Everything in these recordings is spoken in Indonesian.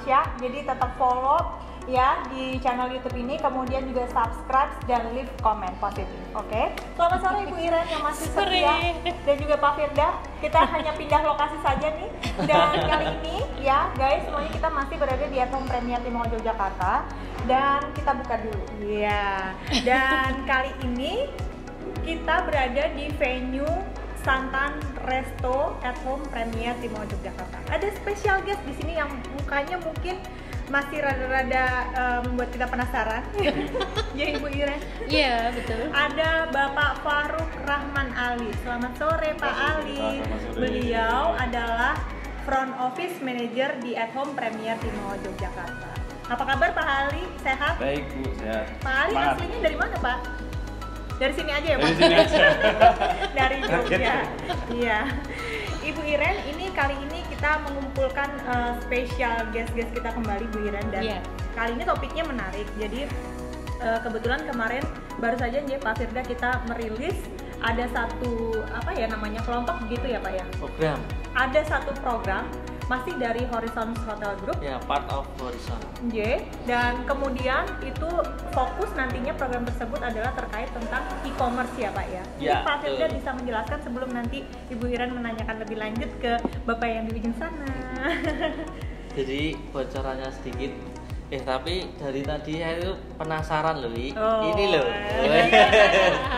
ya. Jadi tetap follow ya di channel YouTube ini, kemudian juga subscribe dan leave comment positif. Oke. Selamat sore Ibu Iren yang masih setia dan juga Pak Firda. Kita hanya pindah lokasi saja nih. Dan kali ini ya guys, semuanya kita masih berada di At Home Premier Timo Yogyakarta dan kita buka dulu. Iya. Dan kali ini kita berada di venue Santan Resto At Home Premier Timo Yogyakarta. Ada special guest di sini yang mukanya mungkin masih rada-rada membuat kita penasaran. Ya Ibu Iren. Iya, betul. Ada Bapak Faruk Rahman Ali. Selamat sore Pak Ali. Beliau adalah Front Office Manager di At Home Premier Timo Yogyakarta. Apa kabar Pak Ali? Sehat? Baik Bu, sehat. Pak Ali aslinya dari mana Pak? Dari sini aja ya Pak? Dari sini aja. Dari Jogja. Iya. Ibu Iren, ini kali ini kita mengumpulkan spesial guest-guest kita kembali Bu Iren, dan kali ini topiknya menarik. Jadi kebetulan kemarin baru saja ya Pak Firda kita merilis ada satu kelompok begitu ya Pak ya? Program. Ada satu program masih dari Horizon Hotel Group. Ya, part of Horizon. Dan kemudian itu fokus nantinya program tersebut adalah terkait tentang e-commerce ya Pak ya. Jadi Pak Firda bisa menjelaskan sebelum nanti Ibu Iren menanyakan lebih lanjut ke Bapak yang di ujung sana. Jadi bocorannya sedikit. Tapi dari tadi saya itu penasaran loh, ini loh.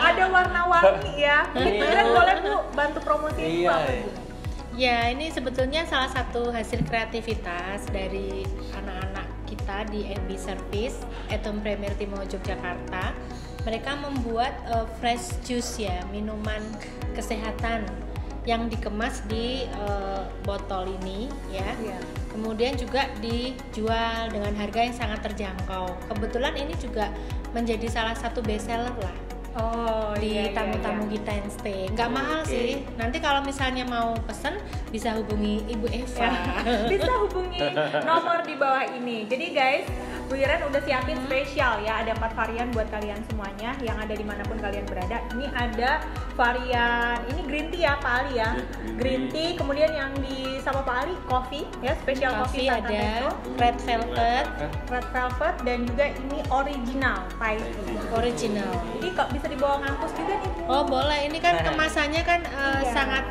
Ada warna-warni ya. Ibu Iren boleh Bu bantu promosi itu apa Bu? Ya, ini sebetulnya salah satu hasil kreativitas dari anak-anak kita di MB Service At Home Premier Timo Yogyakarta. Mereka membuat fresh juice ya, minuman kesehatan yang dikemas di botol ini ya. Kemudian juga dijual dengan harga yang sangat terjangkau. Kebetulan ini juga menjadi salah satu best seller lah. Di tamu-tamu kita yang stay. Nggak mahal sih. Nanti kalau misalnya mau pesen bisa hubungi Ibu Eva. Bisa hubungi nomor di bawah ini. Jadi guys, Bu Iren udah siapin spesial ya. Ada 4 varian buat kalian semuanya yang ada dimanapun kalian berada. Ini ada varian ini green tea ya Pak Ali ya. Green tea. Kemudian yang di sama Pak Ali coffee ya, spesial coffee ada red velvet, dan juga ini original Thai tea. Original. Jadi kok bisa dibawa ngampus juga nih Bu? Oh boleh, ini kan kemasannya kan sangat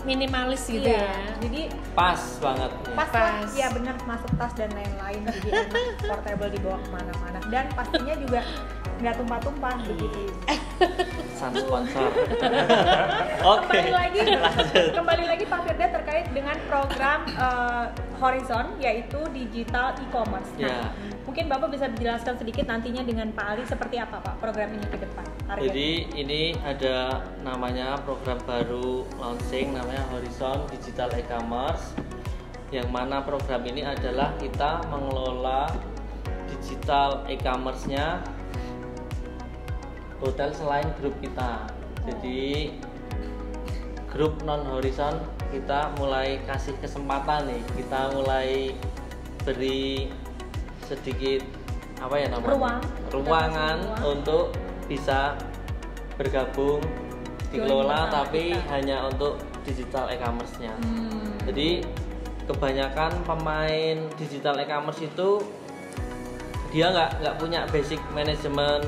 minimalis gitu ya. Jadi pas banget. Pas. Ya benar, masuk tas dan lain-lain. Jadi enak, portable dibawa kemana-mana. Dan pastinya juga nggak tumpah-tumpah begitu. San sponsor. Kembali lagi Pak Firda terkait dengan program Horizon, yaitu digital e-commerce. Nah, mungkin Bapak bisa menjelaskan sedikit nantinya dengan Pak Ali seperti apa Pak program ini ke depan. Jadi ini ada namanya program baru launching namanya Horizon Digital E-commerce, yang mana program ini adalah kita mengelola digital e-commerce-nya hotel selain grup kita. Jadi grup non Horizon kita mulai kasih kesempatan nih, kita mulai beri sedikit ruangan untuk bisa bergabung dikelola, tapi hanya untuk digital e-commerce-nya. Jadi kebanyakan pemain digital e-commerce itu dia nggak punya basic manajemen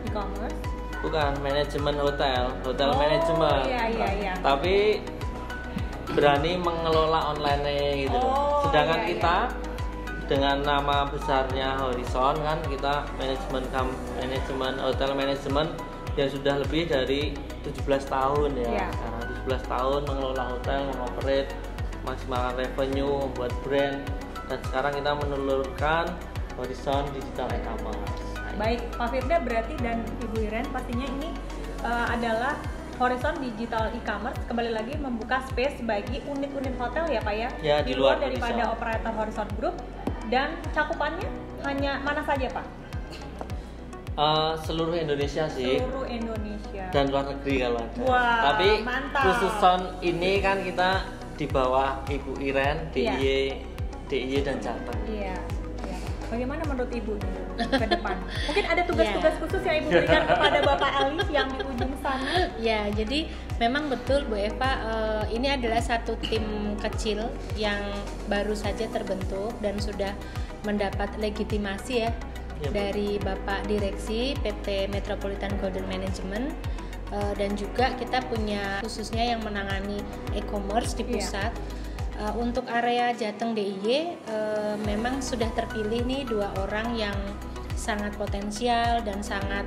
e-commerce, bukan manajemen hotel manajemen. Iya. Tapi berani mengelola online gitu. Sedangkan kita dengan nama besarnya Horizon kan, kita manajemen hotel manajemen yang sudah lebih dari 17 tahun ya. Sekarang 17 tahun mengelola hotel, mengoperate, maksimalkan revenue, membuat brand, dan sekarang kita menelurkan Horizon Digital E-commerce. Baik, Pak Firda berarti dan Ibu Iren pastinya ini adalah Horizon Digital E-commerce kembali lagi membuka space bagi unit-unit hotel ya Pak ya, di luar daripada operator Horizon Group. Dan cakupannya hanya mana saja Pak? Seluruh Indonesia sih. Seluruh Indonesia. Dan luar negeri kalau ada. Wah, tapi mantap. khusus sound ini kan kita di bawah Ibu Iren, DIY dan Jateng. Iya. Bagaimana menurut Ibu nih ke depan? Mungkin ada tugas-tugas khusus yang Ibu berikan kepada Bapak Ali yang di ujung sana? Ya, jadi memang betul Bu Eva, ini adalah satu tim kecil yang baru saja terbentuk dan sudah mendapat legitimasi ya dari Bapak Direksi PT Metropolitan Golden Management, dan juga kita punya khususnya yang menangani e-commerce di pusat. Untuk area Jateng DIY memang sudah terpilih nih 2 orang yang sangat potensial dan sangat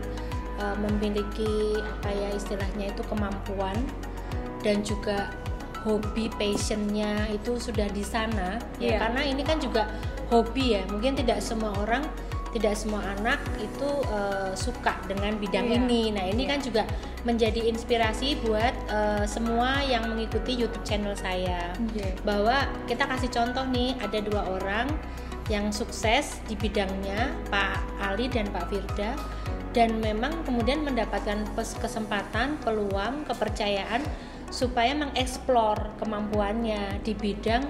memiliki apa ya istilahnya itu kemampuan dan juga hobi passionnya itu sudah di sana ya, karena ini kan juga hobi ya, mungkin tidak semua orang, tidak semua anak itu suka dengan bidang ini. Nah ini kan juga menjadi inspirasi buat semua yang mengikuti YouTube channel saya, bahwa kita kasih contoh nih, ada 2 orang yang sukses di bidangnya, Pak Ali dan Pak Firda, dan memang kemudian mendapatkan kesempatan, peluang, kepercayaan supaya mengeksplor kemampuannya di bidang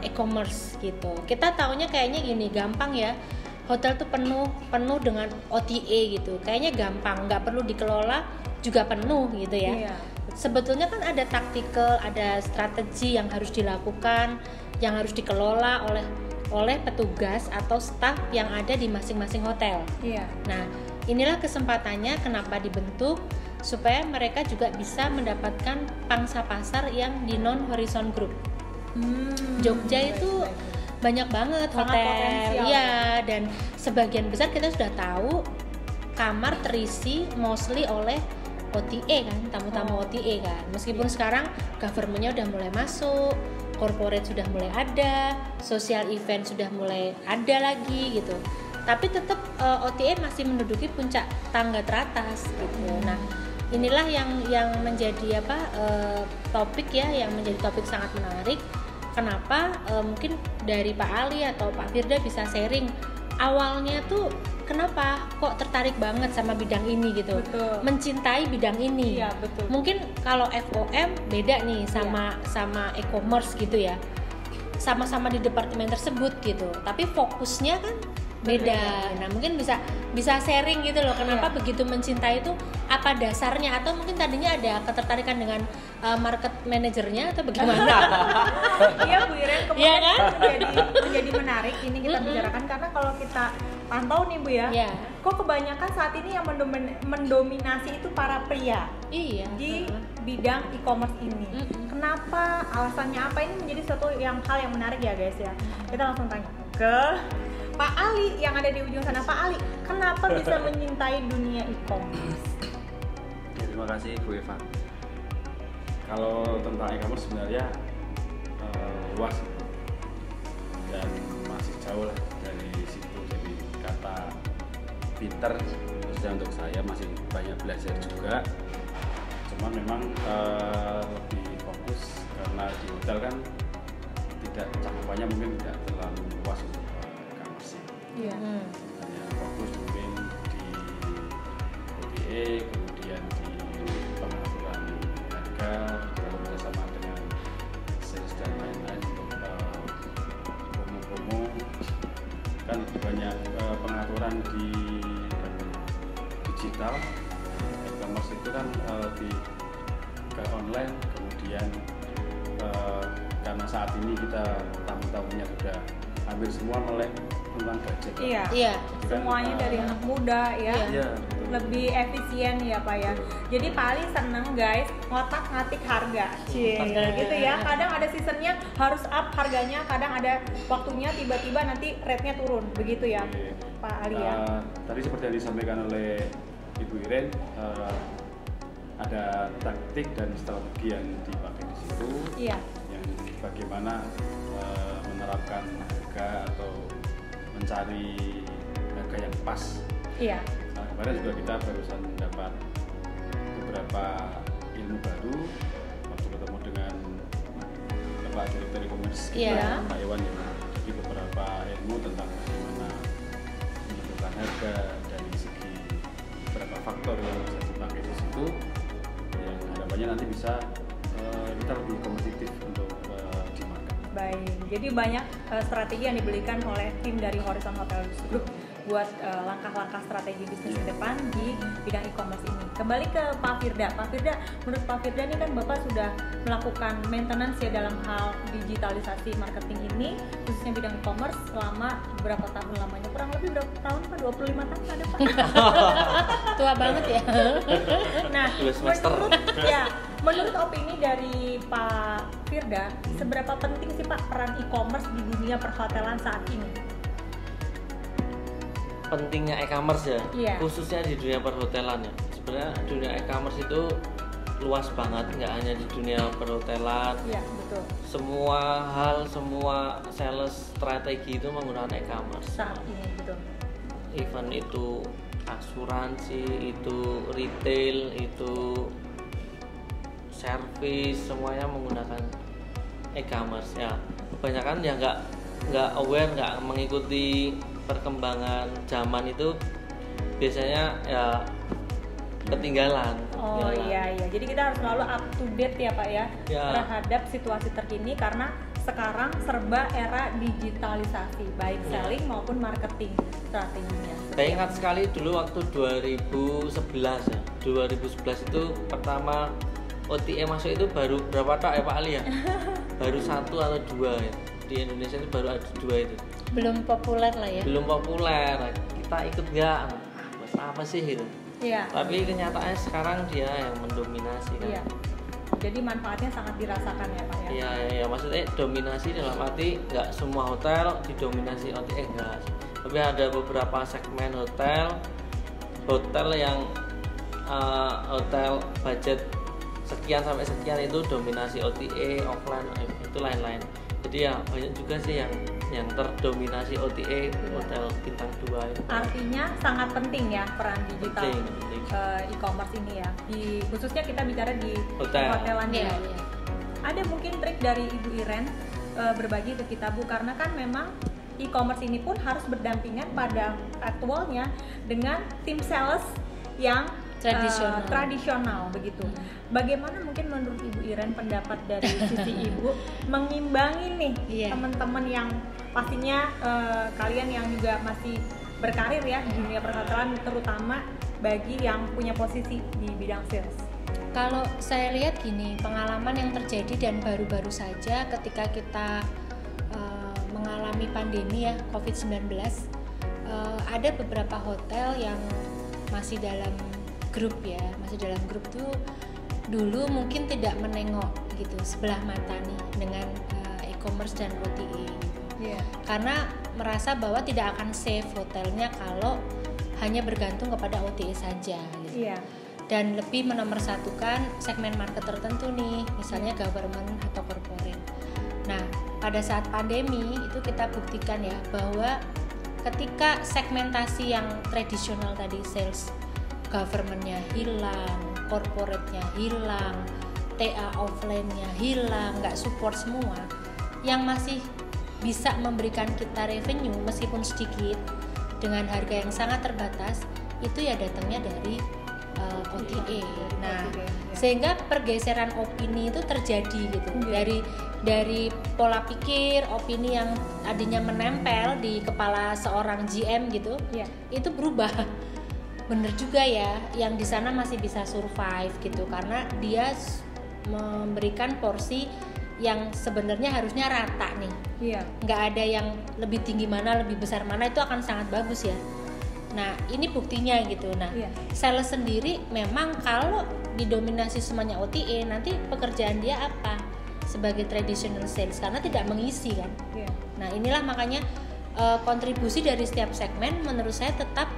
e-commerce gitu. Kita taunya kayaknya gini, gampang ya, hotel tuh penuh dengan OTA gitu, kayaknya gampang, nggak perlu dikelola juga penuh gitu ya. Sebetulnya kan ada taktikal, ada strategi yang harus dilakukan, yang harus dikelola oleh petugas atau staf yang ada di masing-masing hotel. Nah, inilah kesempatannya kenapa dibentuk, supaya mereka juga bisa mendapatkan pangsa pasar yang di non Horizon Group. Jogja itu banyak banget hotel, iya, dan sebagian besar kita sudah tahu kamar terisi mostly oleh OTA kan, tamu-tamu OTA kan. Meskipun sekarang government-nya udah mulai masuk, corporate sudah mulai ada, social event sudah mulai ada lagi gitu. Tapi tetap OTA masih menduduki puncak tangga teratas gitu. Nah, inilah yang menjadi topik ya, yang menjadi topik sangat menarik. Kenapa mungkin dari Pak Ali atau Pak Firda bisa sharing awalnya tuh kenapa kok tertarik banget sama bidang ini gitu, mencintai bidang ini. Mungkin kalau FOM beda nih sama e-commerce gitu ya, sama-sama di departemen tersebut gitu, tapi fokusnya kan beda. Nah mungkin bisa sharing gitu loh, kenapa begitu mencintai itu, apa dasarnya, atau mungkin tadinya ada ketertarikan dengan market manajernya atau bagaimana? Iya Bu Iren, kemudian kan? menjadi menarik ini kita bicarakan, karena kalau kita pantau nih Bu ya, kok kebanyakan saat ini yang mendominasi itu para pria di bidang e-commerce ini. Kenapa? Alasannya apa? Ini menjadi suatu hal yang menarik ya guys ya. Kita langsung tanya ke Pak Ali yang ada di ujung sana. Pak Ali, kenapa bisa menyintai dunia e-commerce? Terima kasih Bu Eva. Kalau tentang e-commerce sebenarnya luas dan masih jauh lah dari situ. Jadi kata pinter khususnya untuk saya masih banyak belajar juga. Cuman memang lebih fokus karena di hotel kan tidak cakupannya mungkin tidak terlalu luas untuk e-commerce. Hanya fokus mungkin di OTA, kemudian di pengaturan harga, bekerjasama dengan sales dan lain-lain untuk promo-promo. Kan banyak pengaturan di digital. E-commerce itu kan ke online, kemudian karena saat ini kita tamu-tamunya sudah hampir semua melek tentang gadget. Semuanya dari anak muda ya. Lebih efisien ya Pak ya. Jadi Pak Ali seneng guys ngotak-ngatik harga. Gitu ya. Kadang ada seasonnya harus up harganya, kadang ada waktunya tiba-tiba nanti rate-nya turun. Begitu ya Pak Ali ya. Tadi seperti yang disampaikan oleh Ibu Iren, ada taktik dan strategi yang dipakai di situ. Yang bagaimana menerapkan harga atau mencari harga yang pas. Nah, kemarin juga kita barusan mendapat beberapa ilmu baru waktu ketemu dengan Bapak Direktur E-commerce Pak Iwan ya. Jadi beberapa ilmu tentang bagaimana menentukan harga dari segi beberapa faktor yang bisa dipakai di situ, yang harapannya nanti bisa kita lebih kompetitif untuk di market. Baik, jadi banyak strategi yang diberikan oleh tim dari Horizon Hotel Group buat langkah-langkah strategi bisnis ke depan di bidang e-commerce ini. Kembali ke Pak Firda. Pak Firda, menurut Pak Firda ini kan Bapak sudah melakukan maintenance ya dalam hal digitalisasi marketing ini, khususnya bidang e-commerce selama berapa tahun lamanya? Kurang lebih berapa tahun Pak? 25 tahun ada Pak? Tua banget ya. Nah, 2 semester. menurut opini dari Pak Firda, seberapa penting sih Pak peran e-commerce di dunia perhotelan saat ini? Pentingnya e-commerce ya, Iya. khususnya di dunia perhotelan ya. Sebenarnya dunia e-commerce itu luas banget, nggak hanya di dunia perhotelan. Iya, betul. Semua hal, semua sales strategi itu menggunakan e-commerce. Saat ini betul. Even itu asuransi, itu retail, itu service, semuanya menggunakan e-commerce ya. Kebanyakan ya nggak aware, nggak mengikuti perkembangan zaman itu, biasanya ya ketinggalan. Oh iya, jadi kita harus selalu up to date ya Pak ya, terhadap situasi terkini karena sekarang serba era digitalisasi, baik selling maupun marketing strateginya. Saya ingat sekali dulu waktu 2011 ya, 2011 itu pertama OTA masuk itu baru berapa tak ya Pak Ali ya? Baru 1 atau 2 ya. Di Indonesia itu baru ada 2 itu. Belum populer lah ya. Belum populer, kita ikut nggak? Buat apa sih gitu? Iya. Tapi kenyataannya sekarang dia yang mendominasi kan. Iya. Jadi manfaatnya sangat dirasakan ya Pak ya. Iya, maksudnya dominasi dalam arti nggak semua hotel didominasi OTA enggak. Tapi ada beberapa segmen hotel yang hotel budget sekian sampai sekian itu dominasi OTA, offline itu lain-lain. Jadi ya banyak juga sih yang terdominasi OTA hotel bintang 2 itu. Artinya sangat penting ya peran digital Penting. E-commerce ini ya. Khususnya kita bicara di Hotel. hotelan ya. Iya. Ada mungkin trik dari Ibu Iren berbagi ke kita Bu, karena kan memang e-commerce ini pun harus berdampingan pada aktualnya dengan tim sales yang tradisional begitu. Bagaimana mungkin menurut Ibu Iren pendapat dari sisi Ibu mengimbangi nih teman-teman yang pastinya kalian yang juga masih berkarir ya di dunia perhotelan, terutama bagi yang punya posisi di bidang sales? Kalau saya lihat gini, pengalaman yang terjadi dan baru-baru saja ketika kita mengalami pandemi ya COVID-19, ada beberapa hotel yang masih dalam grup tuh dulu mungkin tidak menengok gitu sebelah mata nih dengan e-commerce dan OTA. Karena merasa bahwa tidak akan save hotelnya kalau hanya bergantung kepada OTA saja gitu. Dan lebih menomorsatukan segmen market tertentu nih, misalnya government atau corporate. Nah, pada saat pandemi itu kita buktikan ya bahwa ketika segmentasi yang tradisional tadi, sales government-nya hilang, corporate-nya hilang, TA offline-nya hilang, nggak support semua, yang masih bisa memberikan kita revenue meskipun sedikit dengan harga yang sangat terbatas, itu ya datangnya dari OTA. Nah, sehingga pergeseran opini itu terjadi gitu. Dari pola pikir, opini yang tadinya menempel di kepala seorang GM gitu, itu berubah. Bener juga ya, yang di sana masih bisa survive gitu karena dia memberikan porsi yang sebenarnya harusnya rata nih. Nggak ada yang lebih tinggi mana, lebih besar mana, itu akan sangat bagus ya. Nah, ini buktinya gitu. Nah, sales sendiri memang kalau didominasi semuanya OTA, nanti pekerjaan dia apa? Sebagai traditional sales karena tidak mengisi kan. Nah, inilah makanya kontribusi dari setiap segmen menurut saya tetap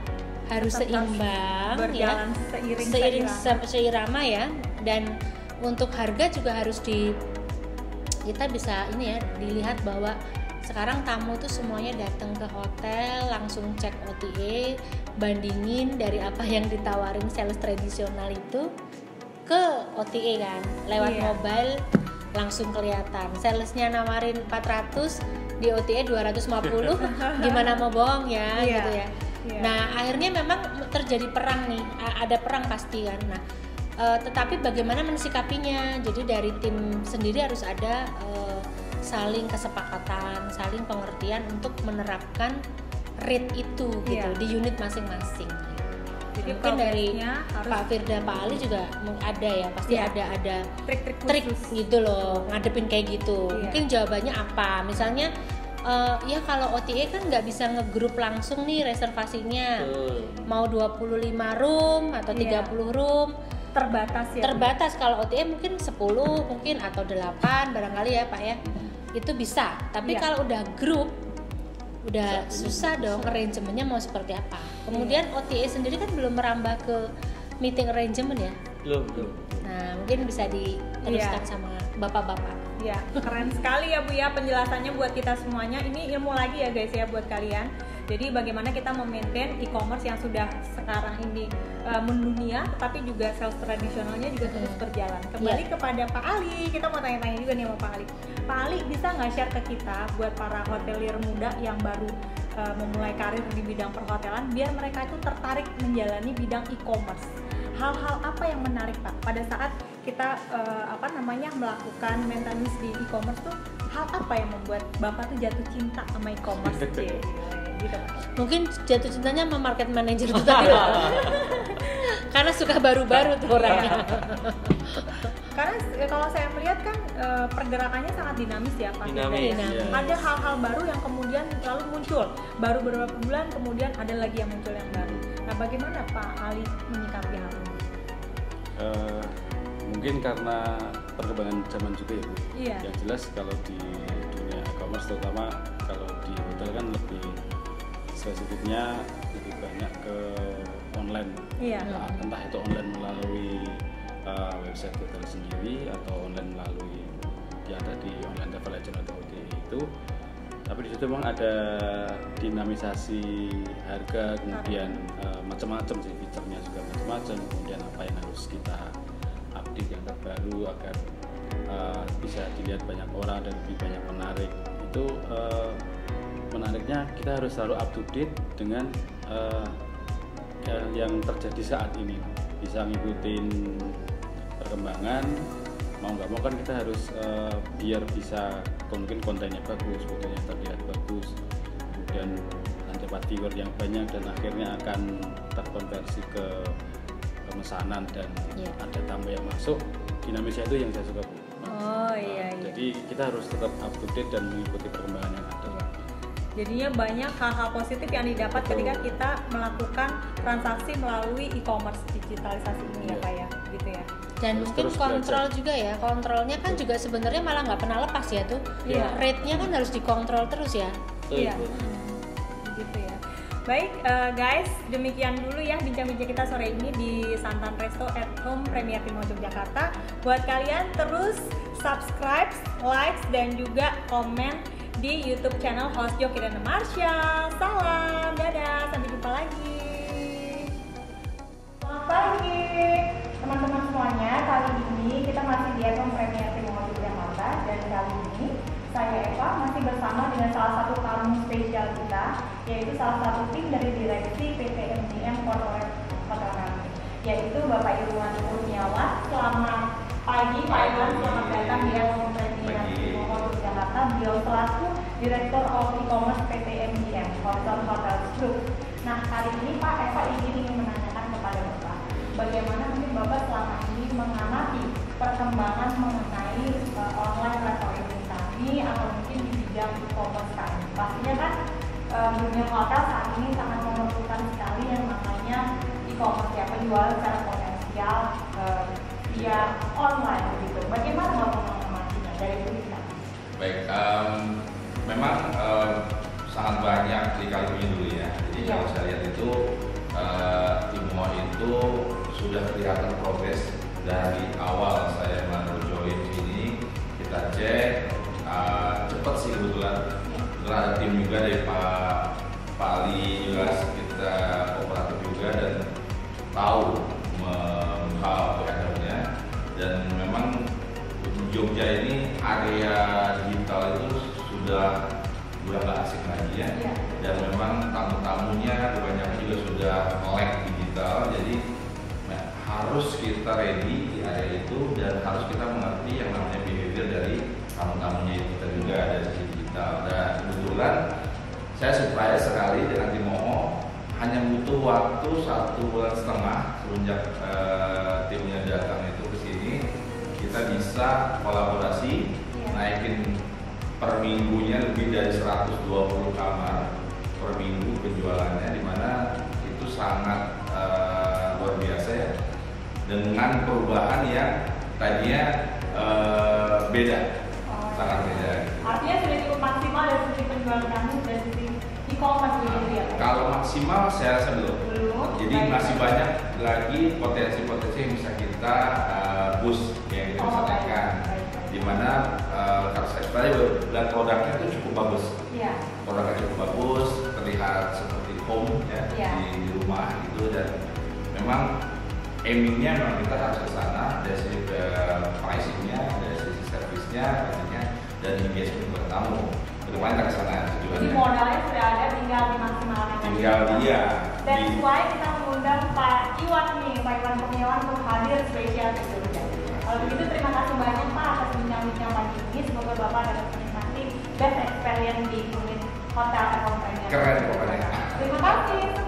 harus seimbang berjalan ya, seirama ya, dan untuk harga juga harus kita bisa ini ya dilihat bahwa sekarang tamu tuh semuanya datang ke hotel langsung cek OTA, bandingin dari apa yang ditawarin sales tradisional itu ke OTA kan lewat mobile langsung kelihatan. Salesnya nawarin 400 di OTA 250, gimana mau bohong ya gitu ya. Nah, akhirnya memang terjadi perang nih, ada perang pasti kan. Nah, tetapi bagaimana mensikapinya? Jadi dari tim sendiri harus ada saling kesepakatan, saling pengertian untuk menerapkan rate itu gitu di unit masing-masing. Jadi mungkin dari Pak Firda, Pak Ali juga ada ya, pasti ada trik gitu loh ngadepin kayak gitu. Mungkin jawabannya apa? Misalnya ya kalau OTA kan nggak bisa ngegrup langsung nih reservasinya, mau 25 room atau 30 room terbatas ya. Terbatas. Kalau OTA mungkin 10 mungkin atau 8 barangkali ya Pak ya, itu bisa. Tapi kalau udah grup udah susah dong arrangementnya mau seperti apa. Kemudian OTA sendiri kan belum merambah ke meeting arrangement ya. Belum. Nah mungkin bisa diteruskan sama bapak-bapak. Ya, keren sekali ya Bu ya penjelasannya buat kita semuanya. Ini ilmu lagi ya guys ya buat kalian. Jadi bagaimana kita memaintain e-commerce yang sudah sekarang ini mendunia, tapi juga sales tradisionalnya juga terus berjalan. Kembali kepada Pak Ali, kita mau tanya-tanya juga nih sama Pak Ali. Pak Ali bisa nggak share ke kita buat para hotelier muda yang baru memulai karir di bidang perhotelan, biar mereka itu tertarik menjalani bidang e-commerce. Hal-hal apa yang menarik Pak pada saat kita melakukan maintenance di e-commerce tuh, hal apa yang membuat Bapak tuh jatuh cinta sama e-commerce gitu Pak? Mungkin jatuh cintanya sama market manager itu tadi karena suka baru-baru tuh orangnya. Karena kalau saya melihat kan pergerakannya sangat dinamis ya Pak. Dinamis. Ada hal-hal baru yang kemudian lalu muncul, baru beberapa bulan kemudian ada lagi yang muncul yang baru. Nah bagaimana Pak Ali menyikapi hal ini? Mungkin karena perkembangan zaman juga ya Bu. Yang jelas kalau di dunia e-commerce terutama kalau di hotel kan lebih spesifiknya lebih banyak ke online. Entah itu online melalui website hotel sendiri atau online melalui yang ada di online travel agent atau OTA itu. Tapi di situ memang ada dinamisasi harga, kemudian macam-macam sih, fiturnya juga macam-macam, kemudian apa yang harus kita update yang terbaru agar bisa dilihat banyak orang dan lebih banyak menarik. Itu menariknya kita harus selalu up to date dengan yang terjadi saat ini, bisa ngikutin perkembangan. Mau nggak mau kan kita harus biar bisa mungkin kontennya bagus, fotonya terlihat bagus, kemudian dapat viewer yang banyak dan akhirnya akan terkonversi ke pemesanan dan ada tamu yang masuk. Dinamisnya itu yang saya suka Bu. Jadi kita harus tetap up to date dan mengikuti perkembangan yang ada. Jadinya banyak hal-hal positif yang didapat ketika kita melakukan transaksi melalui e-commerce digitalisasi ini ya Pak ya, gitu ya. Dan mungkin kontrol juga ya, kontrolnya kan juga sebenarnya malah nggak pernah lepas ya tuh. Rate-nya kan harus dikontrol terus ya. Iya. Gitu ya. Baik guys, demikian dulu ya bincang-bincang kita sore ini di Santan Resto at Home Premier Timo Yogyakarta. Buat kalian terus subscribe, like dan juga komen di YouTube channel host Joki dan Marsha. Salam, dadah, sampai jumpa lagi. Selamat pagi teman-teman semuanya. Kali ini kita masih di Home Premier Timo Yogyakarta dan kali ini saya Eva masih bersama dengan salah satu tamu spesial kita, yaitu salah satu tim dari direksi PT MGM Corporate Hotel Kami, yaitu Bapak Irwan Kurniawan. Selamat pagi Pak Irwan, selamat datang di Home Premier Timo Yogyakarta. Beliau selaku Direktur of E-commerce PT MGM Hotel Group. Nah kali ini Pak Eva ingin menanyakan kepada Bapak, bagaimana mungkin Bapak selama ini mengamati perkembangan mengenai online travel agent kami atau mungkin di bidang e-commerce kami. Pastinya kan dunia hotel saat ini sangat memerlukan sekali yang namanya e-commerce ya, penjualan secara potensial via online begitu. Bagaimana Bapak mengamatinya dari kita? Baik, memang sangat banyak lika-likunya dulu ya. Jadi kalau saya lihat itu Timo itu sudah kelihatan progres dari awal saya baru join ini. Kita cek cepat sih kebetulan ada tim juga dari Pak Ali juga, kita kooperatif juga dan tahu hal PNL-nya. Dan memang Jogja ini area digital itu sudah nggak asing lagi ya. Dan memang tamu-tamunya kebanyakan juga sudah melek digital, jadi harus kita ready di area itu dan harus kita mengerti yang namanya behavior dari tamu-tamunya itu kita juga. saya surprise sekali dengan tim Momo, hanya butuh waktu 1,5 bulan semenjak timnya datang itu ke sini, kita bisa kolaborasi, naikin per minggunya lebih dari 120 kamar per minggu penjualannya, dimana itu sangat luar biasa ya, dengan perubahan yang tadinya beda, sangat beda. Artinya sudah cukup maksimal dari sisi penjualan kamu dan sisi e-commerce begitu ya? Kalau maksimal saya rasa belum. Jadi baik. masih banyak lagi potensi-potensi yang bisa kita boost yang kita bisa naikkan. Dimana kalau saya lihat produknya itu cukup bagus. Iya. Produknya cukup bagus, terlihat seperti home ya, di rumah gitu, dan memang aimingnya memang kita harus ke sana dari sisi pricingnya, dari sisi servisnya, dan engagement buat tamu. Kedepannya kita ke sana tujuannya. Jadi modalnya sudah ada, tinggal dimaksimalkan. Tinggal dia. That's why kita mengundang Pak Iwan nih, Pak Iwan Kurniawan untuk hadir spesial di Jogja. Kalau begitu terima kasih banyak Pak atas bincang-bincang pagi ini. Semoga Bapak dapat menikmati best experience di unit hotel Etom Premier. Keren pokoknya. Terima kasih.